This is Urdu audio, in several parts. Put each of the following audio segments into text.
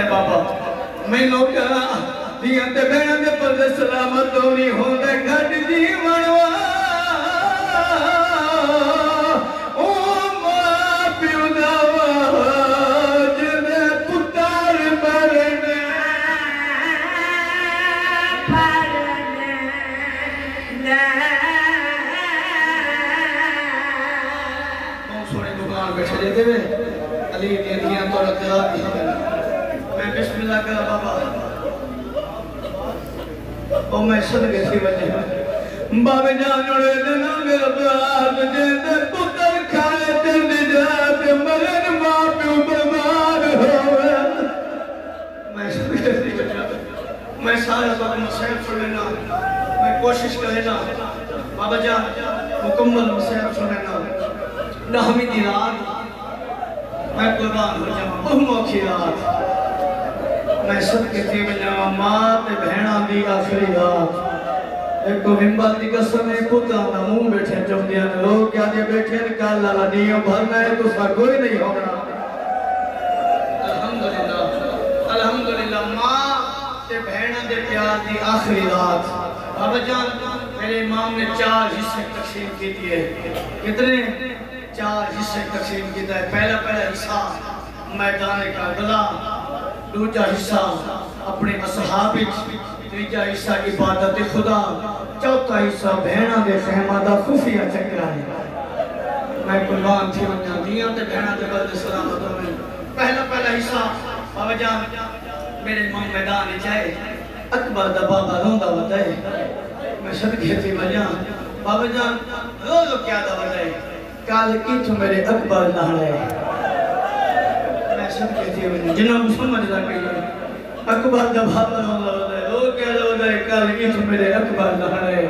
بابا میں نو کہا دیاں تے بہناں دے پردے سلامت ہونی ہوندے گھٹ جیون او ماں پیو دا جنے پتر مرنے سونے دکان بیٹھے دیتے ہوئے علی دیاں تو رکھا میں بسم اللہ کہا بابا او میں صدقے تھی وجہ بابے جان جوڑے دینا میرا بیاد جیندے پتر کھائے دل نجات مرن ماں پیو برباد ہوئے میں صدقے تھی وجہ میں سارا بابا مسائل سننا میں کوشش کرنا بابا جان مکمل مسائل سننا نہمی دی رات میں قربان ہو جاؤں بہت موقعی رات میں صدقے تھی وجہ ماں تے بہنہ دی آخری رات ایک کو ممبر دی قسم ہے پتا نمون بیٹھے چم دیا لوگ کیا دے بیٹھے نکال لالا نیوں بھرنا ہے تو سا کوئی نہیں ہوگا الحمدللہ ماں تے بہنہ دے پیار دی آخری رات بابا جان میرے امام نے 4 حصے تقسیم کی دیئے کتنے 4 حصے تقسیم کی دیئے پہلا حصہ میدان کربلا دوسرا حصہ اپنے اصحاب تیسرا حصہ عبادت خدا چوتھا حصہ بہنہ دے خیمہ دا خفیہ چکرہ ہے میں قربان تھی ونجا دیاں تے بہنہ دے بلد سلامتوں میں پہلا حصہ بابا جان میرے امام میدان چاہے اکبر دا بابا روندہ بتائے میں صدقے تھی ونجا بابا جان رو کیا دا بتائے کال کی تو میرے اکبر نہ رہے صدقے تھی ونجا جنہوں مسلمان جدا کہی اکبر دا بابا روندہ بتائے وہ کیا دا بتائے کال کی تو میرے اکبر نہ رہے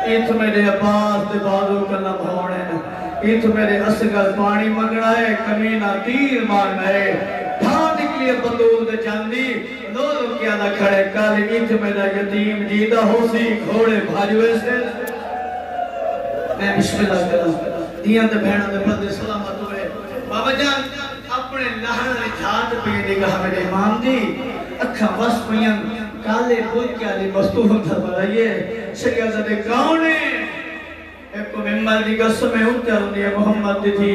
ایت میرے عباس دے بازو کلم ہونے ایت میرے اسگر پانی منگنا ہے کمینہ تیر مارنا ہے تھا نکلیے بندول دے جاندی دو کیا دا کھڑے کال ایت میرا یتیم جیدہ ہو سی گھوڑے بھاجوے سے میں بسم اللہ کروں دیاں دے بہنہ دے بلد سلامت ہوئے بابا جان اپنے لہن جھات پہ نگاہ میرے امام دی اکھا وس پہن کالے بھول کیا لی مستور تھا بلائیے شیعزدے کاؤنے ایک کو ممبر دی قسم میں اتر دیا محمد دی تھی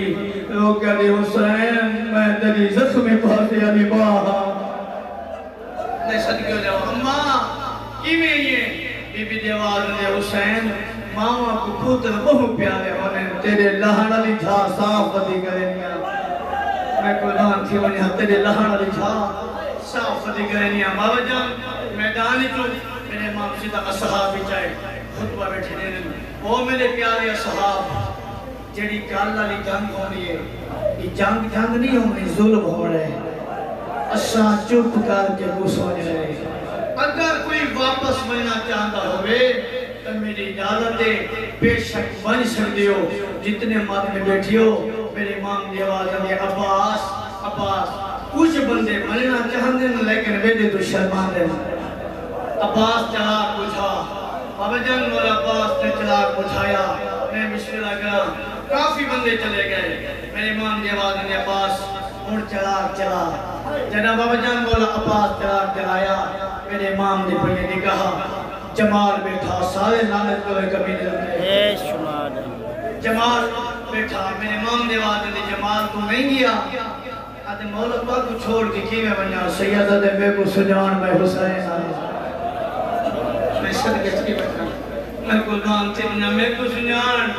لوگ کیا دی حسین میں دلی زخمی پہتے علی باہا میں صدقے ہو جاؤ اممہ کی میں یہ بی بی دیوار دے حسین ماما کو پوتر بہت پیارے ہونے تیرے لہن علی جھا صاف بدی کرنیا میں قربان تھی ونیا تیرے لہن علی جھا صاف بدی کرنیا بابا جان میدانی تو میرے امام سیدہ اصحابی چاہے خطبہ بیٹھے دینے وہ میرے پیارے اصحاب جڑی کالا لی جنگ ہونی ہے یہ جنگ نہیں ہونی ظلم ہو رہے اساں چپ کر کے گو سوچ رہے اگر کوئی واپس ملنا چاہتا ہوئے تو میری اجازت دے بے شک بن سکتے ہو جتنے مات میں بیٹھی ہو میرے امام دی آواز ہے عباس کچھ بندے ملنا چاہتے ہیں لیکن ویدے تو شرمان دے عباس چلاک بجھا بابا جان مولا عباس نے چلاک بجھایا میں بسم اللہ کہا کافی بندے چلے گئے میرے امام دی آواز نے عباس اور چلاک چلا جناب بابا جان مولا عباس چلاک چلایا میرے امام نے پڑھے نے کہا جمال بیٹھا سارے لانت کو کبھی نہیں رکھے جمال بیٹھا میرے امام دی آواز نے جمال کو نہیں گیا آدھے مولا پاک کو چھوڑ کے کی میں بنیا سیدہ دے بے کو سجان میں حسین میں صدقے تھی بیٹھا میں قربان تھی بنیا میں کو سجان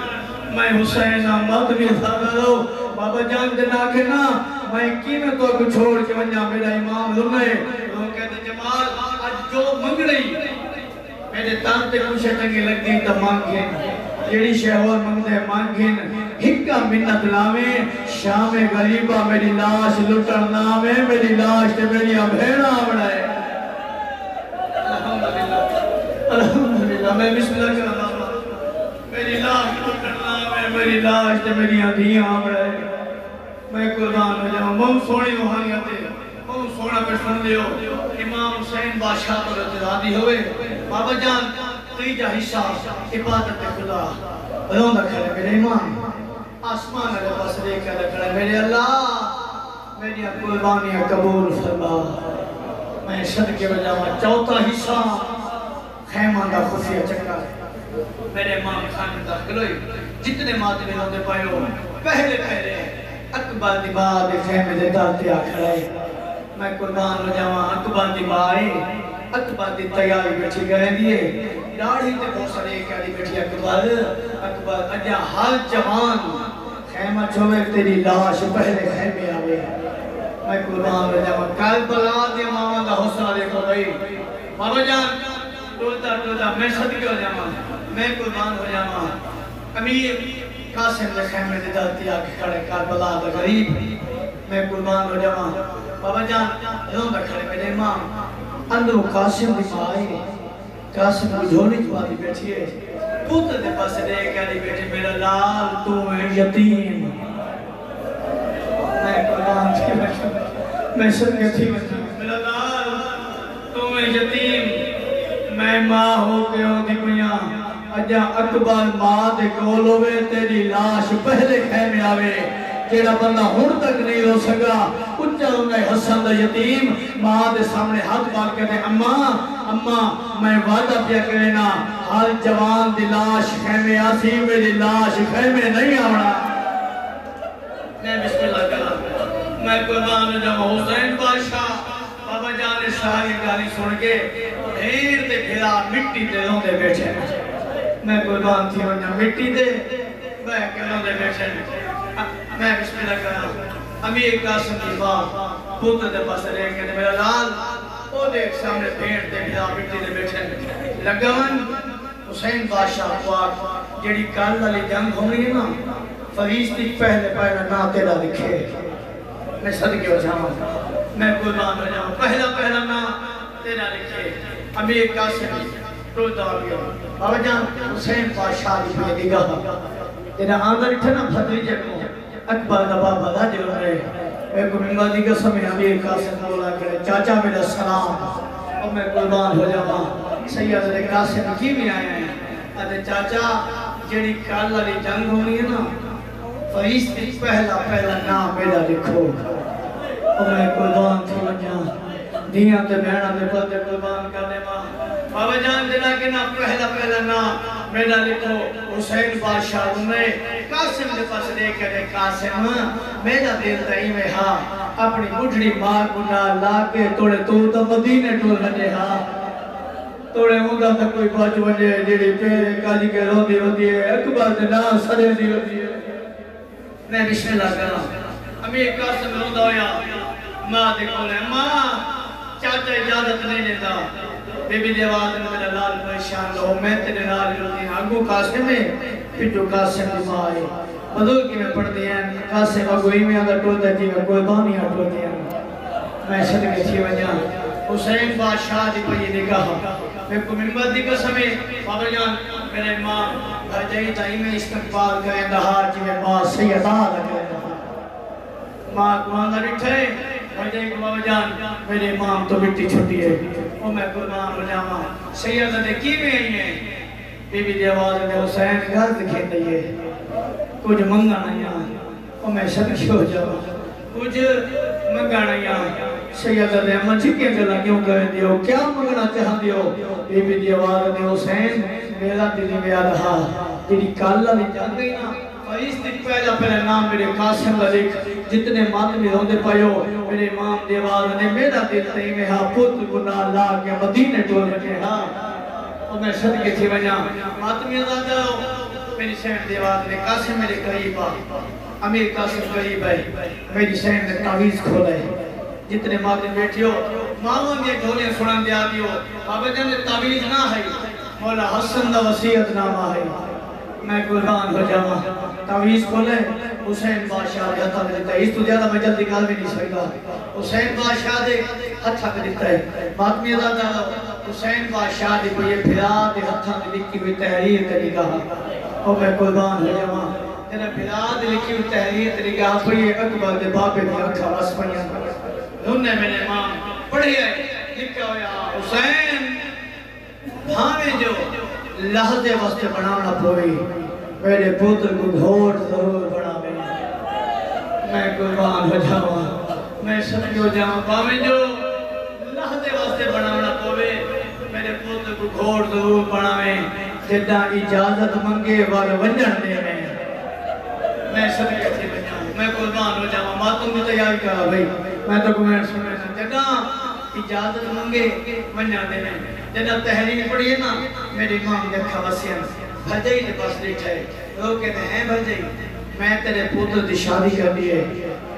میں حسین مد بھی تھا کرو بابا جان جنا کے نا میں کی میں تو کو چھوڑ کے بنیا میرا امام لنے وہ کہتے جمال آج جو منگ رہی میرے تانتے کچھے ٹنگی لگ دی تا مانگیں جیڑی شہور منگ دے مانگیں ہکا منت لاویں شام غریبہ میری لاش لٹر نامیں میری لاش تے میری بھیڑا بڑھائے الحمدللہ میں بسم اللہ کرنا میری لاش لٹر نامیں میری لاش تے میری دھیاں بڑھائے میں قربان ہو جاؤں بہت سوڑی روحانیت ہے بہت سوڑا پہ سن دیو امام حسین بادشاہ پر اترادی ہوئے بابا جان تیجا حصہ عبادت خدا روندہ کھڑے میرے امام آسمان علیہ پاس دیکھ کر کھڑے میرے اللہ میری قربانیاں قبول فرما میں صدقے وجاواں چوتھا حصہ خیمہ دا خفیہ چکر میرے امام خان داخل ہوئی جتنے ماتمی ہوتے پائیو پہلے اکبر دی ماں دے خیمے دے دارتے آکھڑے میں قربان ہو جاواں اکبر دی ماں آئی اکبر دی تیاری بیٹھی گئے دیئے داڑھی تے بہت سارے کہہ بیٹھی اکبر اجا ہر جوان خیمہ چھوڑے تیری لاش پہلے خیمے آوے میں قربان ہو جاواں کربلا دی ماں دا حوصلہ دیکھو بھائی بابا جان ٹوٹا میں صدقے ہو جاواں میں قربان ہو جاواں امیر قاسم دے خیمے دے دلتی آکے کھڑے کربلا دا غریب میں قربان ہو جاواں بابا جان رون دا کھڑے میرے امام اندروں قاسم دی ماں آئی قاسم کو جھولی جواری بیٹھی ہے پوتر دے پاس دے کہہ بیٹھی میرا لال تو ہے یتیم میں قربان تھی میں صدقے تھی میرا لال تو ہے یتیم میں ماں ہو کے ہو دی میاں اجا اکبر ماں دے کول ہوئے تیری لاش پہلے خیمے آوے جیڑا بندہ ہون تک نہیں رو سکا اچھا انہیں حسن دا یتیم ماں دے سامنے ہاتھ بار کہتے اماں میں وعدہ پیا کرنا ہر جوان دی لاش خیمے آسی میری لاش خیمے نہیں آونا میں بسم اللہ کرا میں قربان جمع حسین بادشاہ بابا جان ساری گالی سن کے ڈھیر دے پھرا مٹی دے لوں دے بیٹھے میں قربان تھی ہوں مٹی دے میں کہوں دے بیٹھے میں بسم اللہ کرا امیر قاسم کی بات پوتر دے پاس رہے کہ میرا لال او دیکھ سامنے بھیڑ دے پھرا مٹی دے بیٹھے لگون حسین بادشاہ پاک جیڑی کال والی جنگ ہونی ہے نا فرشتے پہلے نا تیرا لکھے میں صدقے ہو جاؤں میں قربان ہو جاؤں پہلا نا تیرا لکھے امیر قاسم روتا ہو گیا بابا جان حسین بادشاہ دی پہ نگاہ تیرا آندر اٹھے نا بھتریجے کو اکبر دا بابا دا جو رہے ایک ممبر دی قسم ہے امیر قاسم بولا کرے چاچا میرا سلام اور میں قربان ہو جاؤں سید قاسم کی بھی آئے ہیں ادھے چاچا جیڑی کال والی جنگ ہونی ہے نا فرشتے پہلا نام میرا لکھو اور میں قربان تھی وجہ دیاں تے بہنہ دے پتے قربان کرنے ماں بابا جان دینا کہ نا پہلا نام میرا لکھو حسین بادشاہ میں قاسم دے پاس دے کرے قاسم میرا دل تائی میں ہاں اپنی بڑھڑی ماں گنا لا کے توڑے تو مدینے ٹول رہے ہاں توڑے ہوندہ تک کوئی پاچ وجہ جیڑی پیرے کالی کے روندی ہوتی ہے اکبر دے نا سڑے دی ہوتی ہے میں بسم اللہ کرا امیر قاسم روندہ ہویا ماں دے کولے ماں چاچا اجازت نہیں لیتا بی بی دیواد نے میرا لال پریشان لو میں تیرے لال روتی ہیں آگو قاسم میں پھر جو قاسم دی ماں آئی بدل کی میں پڑھ دیا ہیں قاسم آگوئی میں اگر ٹوتا تھی میں قربانی آٹھو دیا میں صدقے تھی وجہ حسین بادشاہ دی پر یہ نگاہ میں کو ممبر دی قسمیں بابا جان میرے ماں گھر جائی تائی میں استقبال کریں دہا جی میں ماں سیدہ لگے ماں کو اندر اٹھے بھائی کو بابا جان میرے امام تو مٹی چھوٹی ہے اور میں قربان ہو جاواں سیدہ نے کی میں آئی ہیں بی بی دی آواز نے حسین گھر دکھیں دیئے کچھ منگا نہیں آئے اور میں صدقے ہو جاواں کچھ منگا نہیں آئے سیدہ نے اماں چکے گلا کیوں کہے دیو کیا منگنا چاہ دیو بی بی دی آواز نے حسین میرا دلی میں آ رہا تیری کالا نہیں جان گئی نا فرشتے پہلا نام میرے قاسم کا لکھ جتنے ماتمی ہوندے پائیو میرے امام دیوال نے میرا دل تئی میں ہاں پتر گناہ لا کے مدینے ٹول رکھے ہاں اور میں صدقے تھی وجہ ماتمی ازاد جاؤ میری سین دیوال نے قاسم میرے قریب آ امیر قاسم قریب ہے میری سین نے تعویز کھولا ہے جتنے ماتمی بیٹھی ہو ماں نے ڈھولیں سنن دیا دیو بابا جان تعویز نہ ہے مولا حسن دا وصیت نامہ ہے میں قربان ہو جاواں تعویز کھولے حسین بادشاہ دے ہتھا میں دیتا ہے اس تو زیادہ میں جلدی گال بھی نہیں سکتا حسین بادشاہ دے ہتھا میں دیتا ہے ماتمی ازادہ حسین بادشاہ دے کو یہ پھرا دے ہتھا میں لکھی ہوئی تحریر طریقہ اور میں قربان ہو جاواں تیرا پھرا دے لکھی ہوئی تحریر طریقہ پر یہ اکبر دے باپے دے اکھا رس پڑیا انہیں میں نے ماں پڑھی ہے لکھا ہویا حسین ہمیں جو لحظے واسطے بنانا پوئی میرے پوتر کو گھوٹ ضرور بنا میں قربان ہو جاواں میں صدقے ہو جاواں باویں جو لحظے گھوڑ ضرور بناویں جدہ اجازت منگے وال ونجن دے میں صدقے تھی بجاں میں قربان ہو جاؤں ماتم بھی تیاری کرا بھئی میں تو کمین سنے سے جدہ اجازت منگے ونجن دے جدہ تحریر پڑی ہے نا میری امام دیکھا وسیعن بھجائی نے پاس دیکھا ہے لوگ کہتے ہیں بھجائی میں تیرے پوتر دی شادی کر دیئے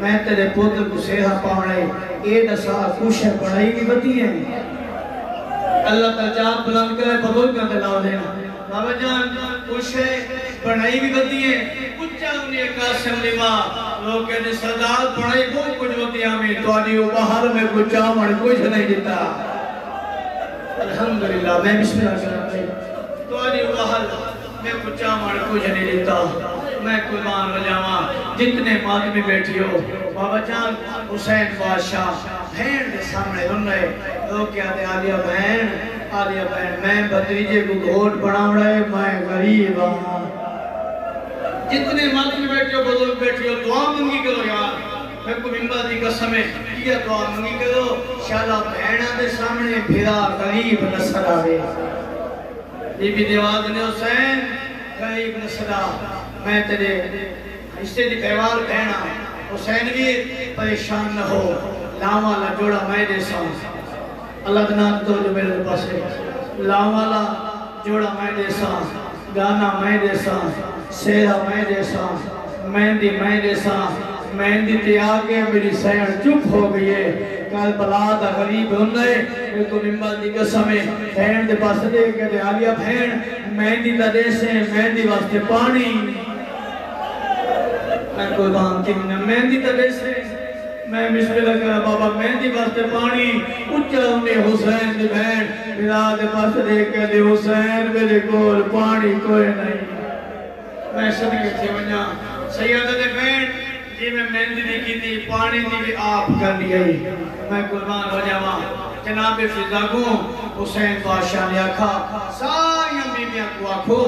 میں تیرے پوتر کو سیحہ پاؤنے اے دسا کوشہ پڑھائی کی بتی ہیں اللہ تجاب بلند کرے بزرگ کا دلاؤ دینا بابا جان کوشہ پڑھائی بھی بتی ہیں کچھ انہیں قاسم لما لوگ کہتے ہیں سردار پڑھائی بہت کچھ ہوتی ہمیں تو آنی وہ باہر میں کچھ آمڑ کچھ نہیں دیتا الحمدللہ میں بسم اللہ کرتا ہوں تو آنی وہ باہر میں کچھ آمڑ کچھ نہیں دیتا میں قربان ہو جاواں جتنے مادمی بیٹھی ہو بابا جان حسین بادشاہ بہن دے سامنے ہن رہے لوگ کہتے عالیہ بہن میں بھتیجے کو گھوٹ بناؤں رہے میں غریب ہوں جتنے مادمی بیٹھی ہو بزرگ بیٹھی ہو دعا منگی کرو یار میں کو ممبر دی قسم ہے کیا دعا منگی کرو شالا بہنہ دے سامنے بھیرا غریب نصر آوے بی بی دیواز نے حسین غریب نصر آوے میں تیرے حصے دی پیوار کہنا حسین بھی پریشان نہ ہو لاوالا جوڑا میں دے ساں اللہ دنان تو جو میرے پاس ہے لاوالا جوڑا میں دے ساں گانا میں دے ساں سیرہ میں دے ساں مہندی میں دے ساں مہندی تے آگے میری سین چپ ہو گئی ہے کل بلا دا غریب ہوندے میں تو نمبر دی قسمیں بہن دے پاس دے کہ دے عالیہ بہن مہندی دا دے سے مہندی واسطے پانی میں قربان کی مہندی تا دے سے میں بسم اللہ کرا بابا مہندی واسطے پانی اچھا انہیں حسین دی بہن میرا دے پاس دے کہ دے حسین میرے کول پانی کوئی نہیں میں صدقے تھی ونجا سیدہ دے بہن جی میں مہندی دی کی تھی پانی دی بھی آپ کر لیائی میں قربان ہو جاواں جناب فضا کو حسین بادشاہ نے آکھا ساری بیویاں کو آکھو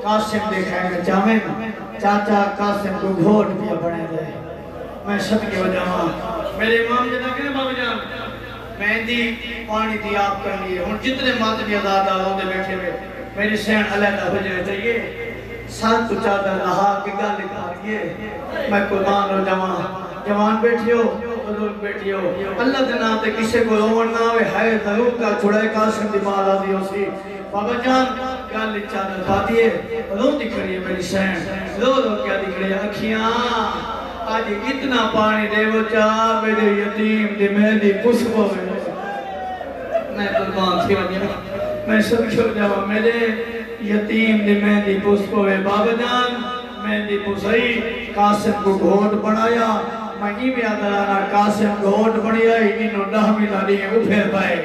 قاسم دیکھائیں گے جامیں چاچا قاسم کو گھوٹ پیا بڑھے دے میں صدقے ہو جاواں میرے امام جنہ کہنے بابا جان مہندی پانی دی آپ کر لیے ہن جتنے ماتمی آزاد آلوں دے بیٹھے ہوئے میری سین علیحدہ ہو جائے چاہیے ساتھ تو چادر رہا کہ گل لکھائیے میں قربان ہو جوان بیٹھی ہو بزرگ بیٹھی ہو اللہ دے نام تے کسے کو رومن نہ ہوئے ہے ضرور کا چھڑے قاسم دی مال آدھی ہو سی بابا جان گل چادر پاتی ہے رو دکھ رہی ہے میری سین رو کیا دکھ رہی ہے اکھیاں آج اتنا پانی دے وہ چاہ میرے یتیم دی مہندی پسکو میں قربان تھی میں سب چھو جاؤں میرے یتیم دی مہندی پسکو بابا جان مہندی پسائی قاسم کو گھوٹ بنایا میں بھی آدھانا قاسم گھوٹ بنایا انہوں نحمی لانی ہے وہ پھر پائے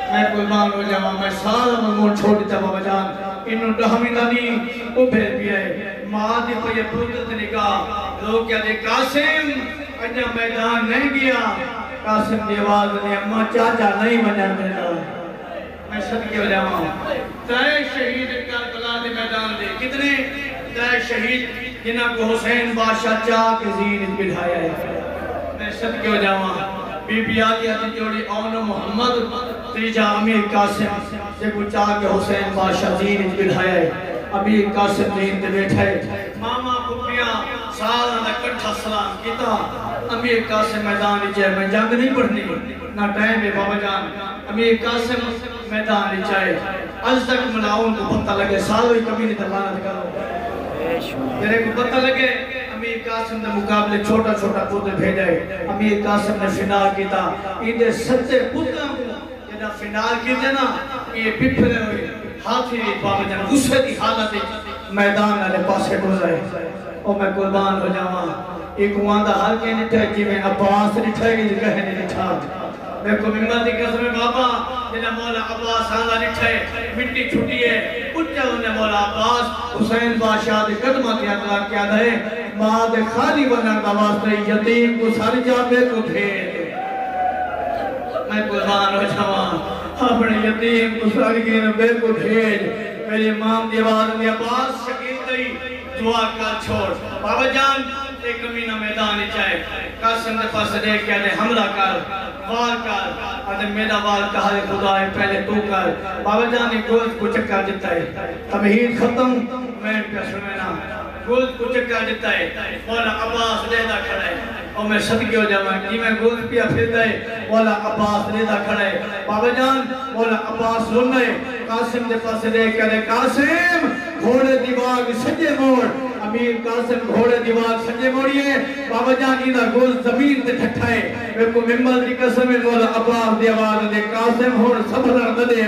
میں قربان ہو جاؤں میں سارا ممون چھوڑ جا بابا جان انہوں نحمی لانی وہ پھر بھی آئے ماں دی پہ یہ پوزت نکاہ لوگ کیا دے قاسم اجا میدان نہیں گیا قاسم دی آواز نے اممہ چاچا نہیں منر دینا میں صدقے ہو جاؤں تائے شہید کربلا دے میدان دے کتنے تائے شہید جنہ کو حسین بادشاہ چاہ کے زین بڑھایا ہے میں صدقے ہو جاؤں بی بی آلیہ دی جوڑی اون محمد تیجا امیر قاسم جے کو چاہ کے حسین بادشاہ زین بڑھایا ہے امیر قاسم زین تے بیٹھا ہے ماما پھپیاں سارا نہ کٹھا سلام کیتا امیر قاسم میدان چاہے میں جنگ نہیں پڑھنی نہ ٹائم ہے بابا جان امیر قاسم میدان چاہے آج تک ملاؤں کو پتہ لگے سالوں ہی کبھی نہیں تلانت کرو میرے کو پتہ لگے امیر قاسم نے مقابلے چھوٹا چھوٹا پودے بھیجے امیر قاسم نے فنال کیتا اندے سچے پودوں کو جنہا فنال کیتے نا یہ پپھرے ہوئے ہاتھی بابا جان غصے دی حالت میدان والے پاسے گزرے اور میں قربان ہو جاواں ایک وہاں ہر کے نٹھے جی میں عباس نٹھے گی جگہ نے نٹھا میں کو ممبر دی قسم بابا جنہا مولا عباس آنگا نٹھے مٹی چھٹی ہے اچھا انہیں مولا عباس حسین بادشاہ دے قدمہ کی اطلاع کیا دے ماں دے خالی ونن کا واسطے یتیم کو سر جابے کو بھیج میں قربان ہو جاواں اپنے یتیم کو سر جابے کو بھیج میرے امام دیوار نے عباس شکیل گئی دعا کا چھوڑ بابا جان ایک کمینہ میدان چاہے قاسم دے پاس دے کیا دے حملہ کر وال کر اور میرا وال کہا ہے خدا ہے پہلے تو کر بابا جان نے گوشت کو چکا دیتا ہے تمہید ختم میں پہ سننا گوشت کو چکا دیتا ہے مولا عباس لیدہ کھڑا ہے اور میں صدقے ہو جاؤں جی میں گوشت پیا پھرتا ہے مولا عباس لیدہ کھڑا ہے بابا جان مولا عباس رونا ہے قاسم دے پاس دے کہے قاسم گھوڑے دیواغ سجے موڑ امیر قاسم گھوڑے دیواغ سجے موڑیے بابا جان ایدہ گوشت زمین تے ٹھٹھائے میں کو ممبر دی قسم مولا عباس دی آواز دے قاسم ہوڑ سبھر دے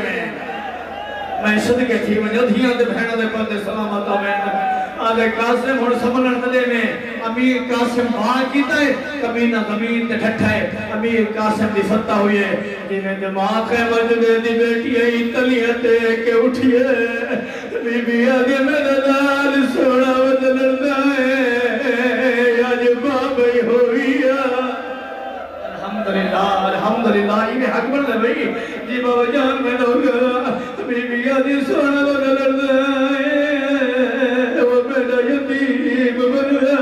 میں صدقے تھی وجہ دھیاں دے بہنہ دے پردے سلامت آمین آدھے قاسم ہوڑ سبھر دے میں امیر قاسم بھاں کیتا ہے کبینہ زمین تے ٹھٹھائے امیر قاسم دی فتح ہوئی ہے جنہیں دماغ ہے مجدے دی بیٹی ہے تلیتے کے اٹھئے بی بی آدھے میرے دال سوڑا بدل دائے آج بابی ہوئی الحمدللہ انہیں حق بڑھ دے بھئی جی بابا جان میں لوگا بی بی آدھے سوڑا بدل دائے وہ بیٹا یتیم بن گیا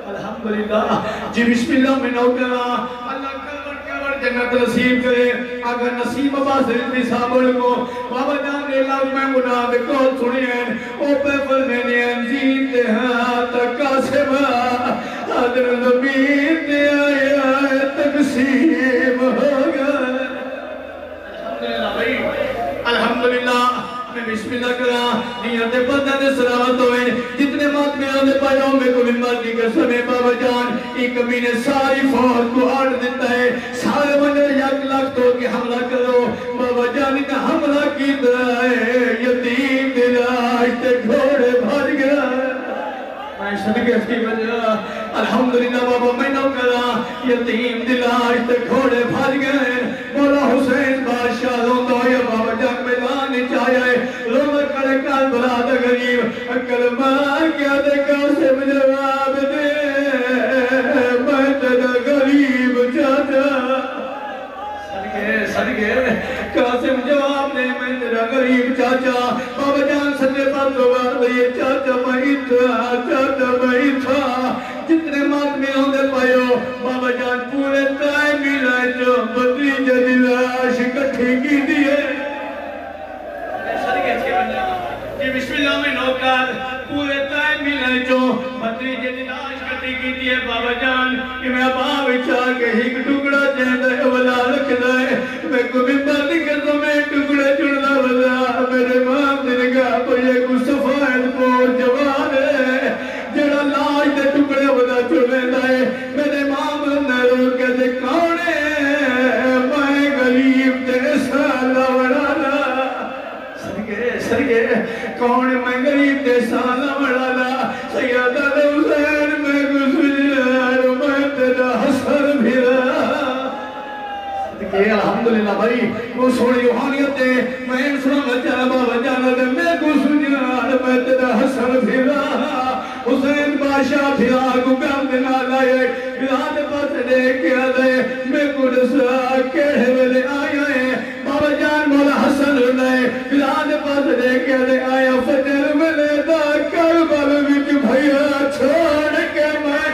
الحمدللہ جی بسم اللہ میں نوکرہ اللہ کلمر جنت نصیب کرے اگر نصیب عباس رضی صاحب کو بابا جان نے لو میں مناب کو سنی ہیں او پہ فرمینے انزین تے ہاتھ قاسم حضر زمین تے آیا تقسیم ہوگا الحمدللہ بھائی الحمدللہ میں بسم اللہ کرا نیت بندہ دے سلامت ہوئے جتنے مات میں آدھے پائیوں میں کو ممبر دی قسم ہے بابا جان ایک کمینے ساری فوج کو آڑ دیتا ہے سارے بندے یک لاکھ تو کہ حملہ کرو بابا جان کا حملہ کی دائے یتیم دلاش تے گھوڑے بھر گیا میں صدقے کی وجہ الحمدللہ بابا میں نو کرا یتیم دلاش تے گھوڑے بھر گئے مولا حسین بادشاہ روندہ یا بابا جان میدان چاہیے روندہ کڑے کال بلاد غریب کلمہ کیا دے قاسم جواب دے میں تیرا غریب چاہتا صدقے قاسم جواب دے میں تیرا غریب چاچا بابا جان سجے پر دوبار دے چاچا میں تھا جتنے مات میں ہوندے پائیو بابا جان پورے تائے ملائے جو بدری جدی لاش کٹھی کی دیئے صدقے چھے بنجا جی بسم اللہ میں نوکر پورے تائے ملائے جو بدری جدی لاش کٹھی کی دیئے بابا جان کہ میں اب چاہ کے ایک ٹکڑا چہندہ ہے ولا رکھ دائے میں کو بھی بندی کر دو میں ٹکڑے چڑھنا ولا میرے ماں دن گا پر یہ کو صفائد کو جوان ہے جڑا لاش دے ٹکڑے ودا چڑھنے دائے میرے ماں نے رو کے دے کونے میں غریب تے سالہ وڑانا سرگے کون میں غریب تے سالہ وڑانا سیادہ دے حسین میں گزر میں تیرا حسن بھیرا الحمدللہ بھائی وہ سوڑی روحانیت دے میں انسان بچہ بابا جانا دے میں کو سنیار میں تیرا حسن بھیرا حسین بادشاہ پھرا کو کام دینا لائے بلاد پاس دے کیا دے میں کو نسا کہے ویلے آیا ہے بابا جان مولا حسن لائے بلاد پاس دے کیا دے آیا فجر ویلے دا کربل وچ بھائیا چھوڑ کے میں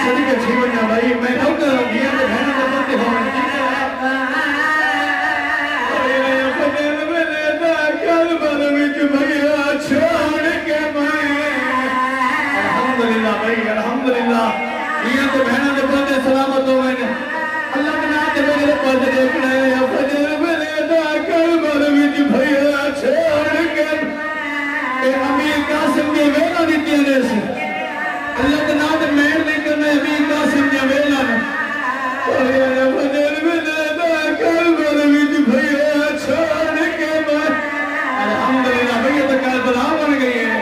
صدقے چھے بنیا بھائی میں نوکر ہوں گیا تو بھینا دے بندے ہوئے فجر ویلے دا کربل وچ بھائیا چھوڑ کے میں الحمدللہ بھائی الحمدللہ یہ تو بہنہ دے بندے سلامت ہوئے اللہ کے نام دے میرے پردے دیکھنا ہے فجر ویلے دا کربل وچ بھائیا چھوڑ کے اے امیر قاسم کے ویلہ دیتی ہے سے اللہ کے نام دے مہر نہیں کرنا ہے امیر قاسم کے ویلہ فجر ویلے دا کربل وچ بھائیا چھوڑ کے میں الحمدللہ بھئی تو کربلا بن گئی ہے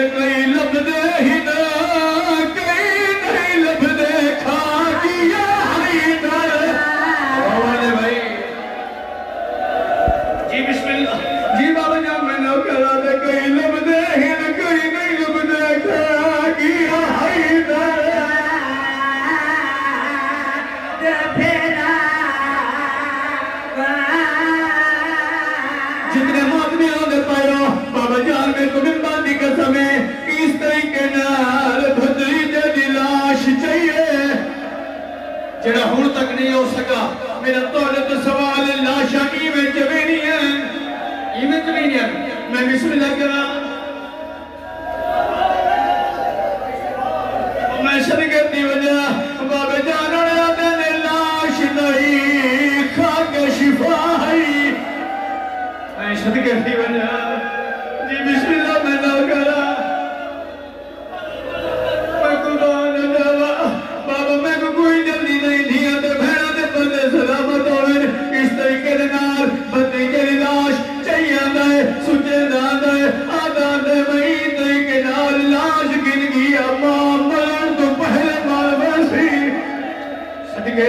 کئی لب دے ہی نا کئی جتنے ماتمی آنے پائیو بابا جان میں کو ممبان دی قسم ہے اس طریقے نال بھدریجہ دی لاش چاہیے جڑا ہون تک نہیں ہو سکا میرا طولت سوال لاشا ایمیں جوینی ہے میں بسم اللہ کرا میں شرکت دی وجہ بابا جان نے لاش نہیں خاک شفائی میں شرکت دی وجہ جی بسم اللہ میں نہ کرا میں قربان جاوا بابا میں کو کوئی جلدی نہیں دیا تے بھیڑا تے بندے سلامت ہوئے اس طریقے نال بندے کے لاش چاہیے آدھائے سچے دادائے آدھائے میں طریقے نال لاش گن گیا ماں مرن تو پہلے مال ویسی صدقے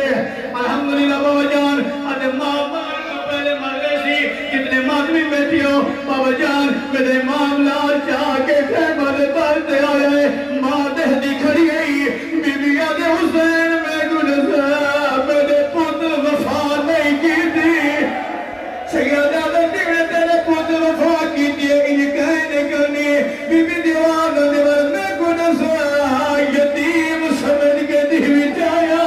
الحمدللہ بابا جان آدھے ماں مرن تو پہلے مال ویسی کتنے مادمی بیٹھی ہو بابا جان میرے معاملہ چاہ کے خیمہ پڑھتے آئے ماں دہدی کھڑی گئی بی بی آدھے حسین میں گنزا میرے پتر وفا نہیں کی تھی سیدہ دردی میں تیرے پتر وفا کی تھی ان کہنے کرنی بی بی دیوان دیوار میں گنزا یتیم سمجھ کے دیوی جایا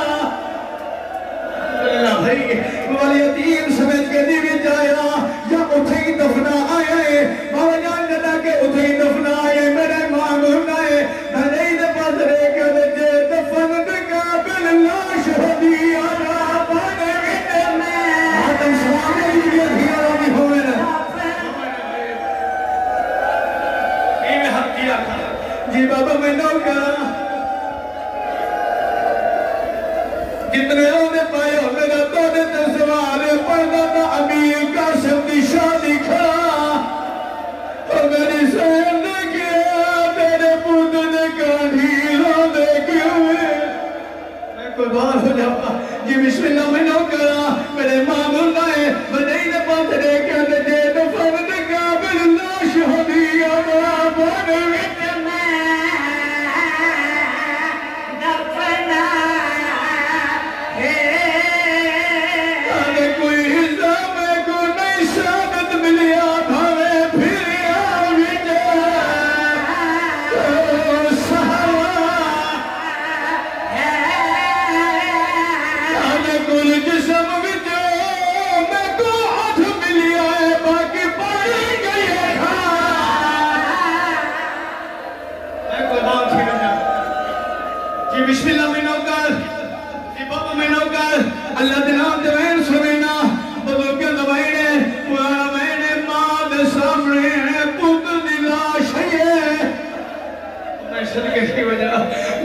اللہ بھائی والی یتیم سمجھ کے دیوی جایا یا اٹھیں دفنا آئے بابا جان جدا کے اٹھیں دفنا آئے میرے معمول آئے بھلے دے پاس رے کے دے دفن دے قابل لاش ہدی آرہ بانے ویٹے میں آدم سوانے لیے دھیارہ بھی ہوئے میں حق کیا تھا جی بابا میں نو کرا جتنے ہونے پائے ہو میرا تونے تے سوالے پڑھنا تھا امیر قاسم دی شادی کھڑا اور میری سہن نے کیا میرے پوت نے کانھی رونے کیوئے میں قربان ہو جاپا جی بسم اللہ میں نو کرا میرے معمول آئے بدئی نے پاس رے کیا دے دفن دے قابل لاش ہدی آنا بانے وچ میں دفنا بسم اللہ میں نوکر جی بابا میں نوکر اللہ دنام دے وین سمینا بزرگی دوائینے پرانا وینے ماں دے سامنے پوتر دی لاش ہے میں شرکے کی وجہ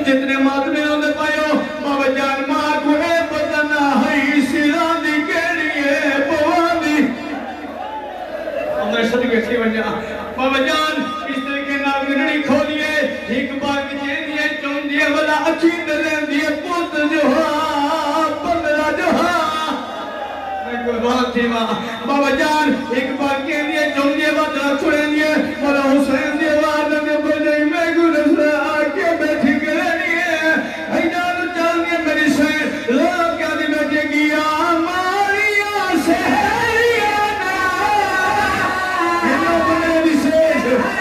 جتنے مادمی ہوندے پائیو بابا جان ماں کو اے پتہ نہ ہے سیران دی کیڑی ہے بوان دی میں شرکے کی وجہ بابا جان اس طریقے نام گنڑی کھولیے ایک بار کی چون دیئے والا اچھی دلیں دیئے پوت جو ہاں بندرہ جو ہاں میں قربان تھی ماں بابا جان ایک بار کے دیئے چون دیئے والا چھوڑیں دیئے والا حسین دیئے والا نے بجائی میں گنسا آکے بیٹھی کرے دیئے حیدان چال دیئے میری سین لوگ کیا دی بیٹھے گیا ماریا سہریانا یہ لوگ بنے دی سیج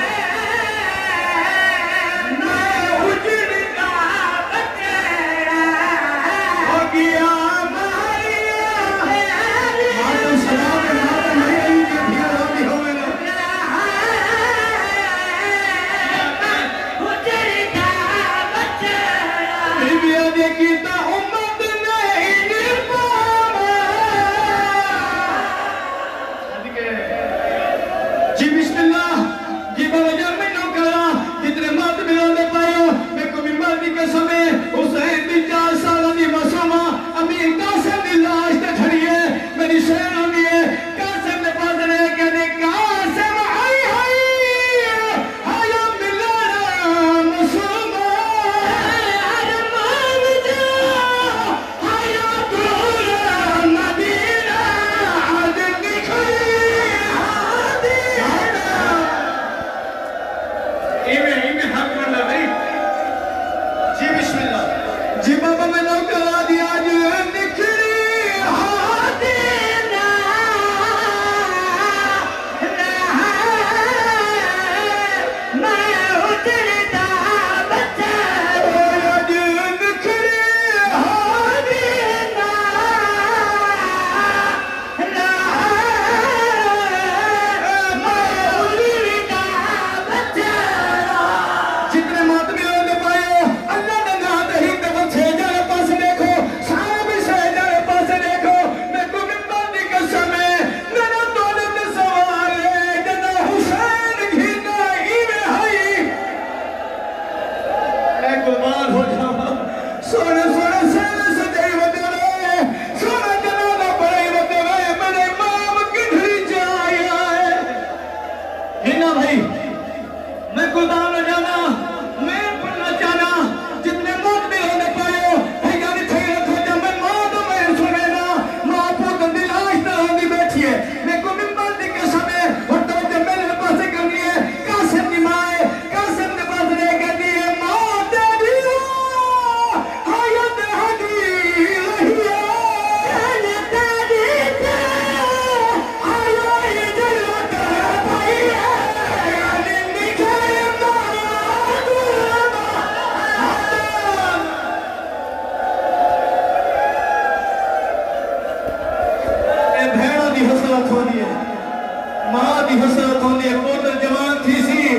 حسرت ہوندی ہے پوتر جوان تھی سی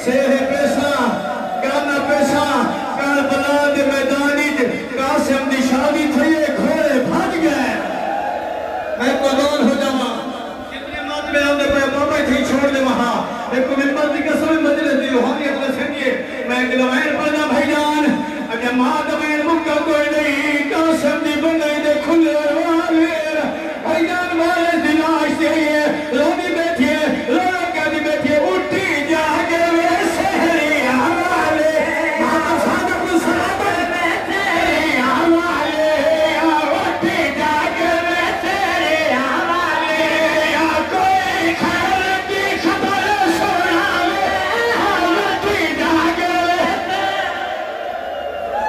سیرے پیسہ گانا پیسہ کربلا دے میدانی قاسم دی شادی تھی گھوڑے بھاگ گئے میں قربان ہو جاواں کتنے مات میں آندے پہ بابا تھی چھوڑ دے وہاں ایک ممبر دی قسم مجلس دی روحانیت لسنیے میں گلوین پڑھنا بھائی جان اگر ماں دمین مکہ کوئی نہیں قاسم دی بنائی دے کھلے والے بھائی جان والے دی لاش دیئے رونی بیٹھیے رونا کہتی بیٹھیے اٹھی جاگے وے سہری آوالے ماں صادق صحابہ سہری آوالے اٹھی جاگے وے سہری آوالے کوئی خیر کی خبر سناوے اٹھی جاگے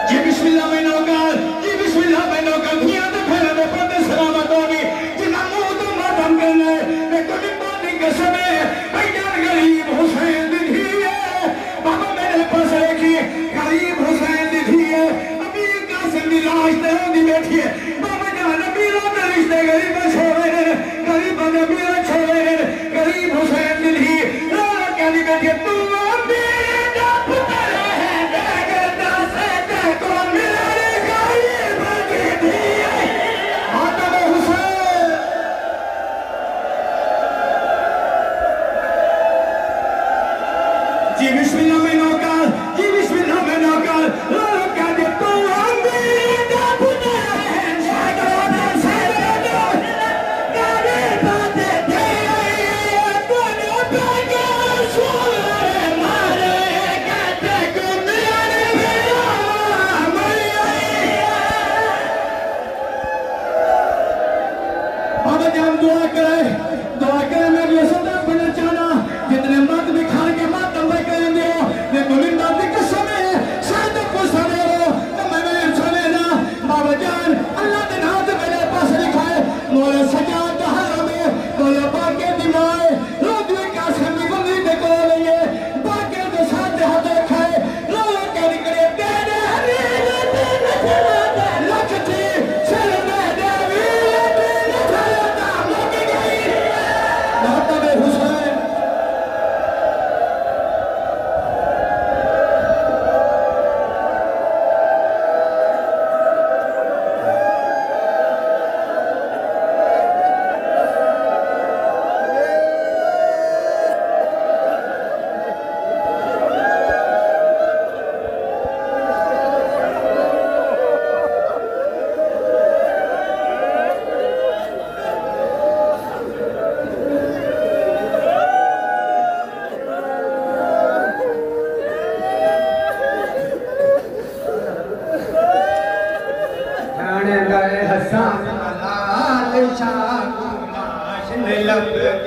جی بسم اللہ میں نوکر جی بسم اللہ میں نوکر دھیاں دے پھیلے دے پردے سلامت ہوگی جنہ موت ماتم کرنے میں کبھی بانی قسم ہے بھائی جان غریب حسین دی دھی ہے بابا میرے پاس رکھی غریب حسین دی دھی ہے ابھی قاسم دی لاش دے دی بیٹھی ہے بابا جان ابھی رونے رشتے غریب چھوڑے غریب نبی چھوڑے غریب حسین دی دھی رونا کیا دی بیٹھی ہے تو میرے دا پتر ہے دیگرتا سے تے کون میرے غریب دی دھی ہے ماتم حسین جی بسم اللہ میں نوکر جی بسم اللہ میں نوکر رونا کیا دی تو میرے دا پتر ہے دیگرتا سے تے کون غریب دی دھی ہے کون بیگر سوئے مارے کہتے کو میرے بھیرا مریائی بابا جان دعا کرے میں بھی صدق بنا چاہنا جتنے مرد بھی کھا کے ماتم بے کریں دے میں گلن بات کی قسم ہے صادق کو سنے ہو تو میں سنے نا بابا جان اللہ دن ہاتھ میرے پاس لکھائے مولا سجاد دہارا میں مولا باقی دمائے رودوی قاسم کی گلی دے کو لئے باقی دے ساتھ ہاتھ کھائے رولا کے نکلے تیرے حریل تیرے چلاتا لکھتی سر میں دیوی تیرے چلاتا لکی گئی ماتم حسین حسان لال شاہ ناش لب